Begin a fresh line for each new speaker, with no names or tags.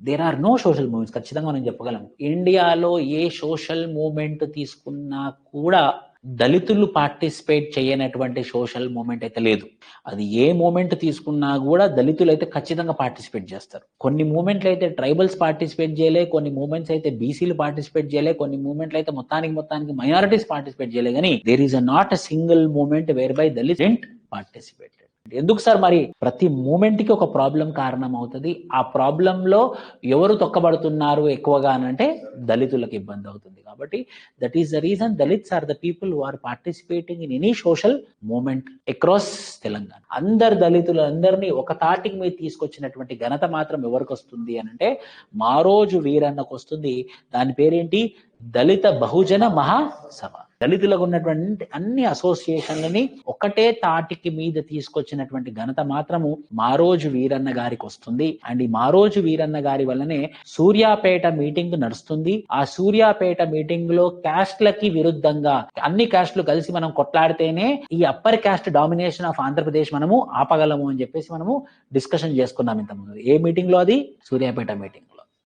There are no social movements. ఖచ్చితంగా మనం చెప్పగలం. ఇండియాలో ఏ సోషల్ మూవ్మెంట్ తీసుకున్నా కూడా దళితులు పార్టిసిపేట్ చేయనటువంటి సోషల్ మూవ్మెంట్ అయితే లేదు. అది ఏ మూమెంట్ తీసుకున్నా కూడా దళితులు అయితే ఖచ్చితంగా పార్టిసిపేట్ చేస్తారు. కొన్ని మూమెంట్లు అయితే ట్రైబల్స్ పార్టిసిపేట్ చేయలే, కొన్ని మూమెంట్స్ అయితే బీసీలు పార్టిసిపేట్ చేయలే, కొన్ని మూమెంట్లు అయితే మొత్తానికి మైనారిటీస్ పార్టిసిపేట్ చేయలే. కానీ there is not a single moment where by Dalit dent participate. ఎందుకు సార్? మరి ప్రతి మూమెంట్ కి ఒక ప్రాబ్లం కారణం అవుతుంది. ఆ ప్రాబ్లం లో ఎవరు తొక్కబడుతున్నారు ఎక్కువగా అంటే దళితులకు ఇబ్బంది అవుతుంది. కాబట్టి that is the reason Dalits are the people who are participating in any social moment across Telangana. అందరు దళితులు అందరినీ ఒక తాటికి మీద తీసుకొచ్చినటువంటి ఘనత మాత్రం ఎవరికి వస్తుంది అని అంటే మారోజు వీరన్నకు వస్తుంది. దాని పేరేంటి? దళిత బహుజన మహాసభ. దళితులకు ఉన్నటువంటి అన్ని అసోసియేషన్లని ఒకటే తాటికి మీద తీసుకొచ్చినటువంటి ఘనత మాత్రము మారోజు వీరన్న గారికి వస్తుంది. అండ్ ఈ మారోజు వీరన్న గారి వల్లనే సూర్యాపేట మీటింగ్ నడుస్తుంది. ఆ సూర్యాపేట మీటింగ్ లో క్యాస్ట్లకి విరుద్ధంగా అన్ని క్యాస్ట్లు కలిసి మనం కొట్లాడితేనే ఈ upper caste domination of Andhra Pradesh మనము ఆపగలము అని చెప్పేసి మనము డిస్కషన్ చేసుకున్నాం ఇంతకుముందు. ఏ మీటింగ్ లో? అది సూర్యాపేట మీటింగ్.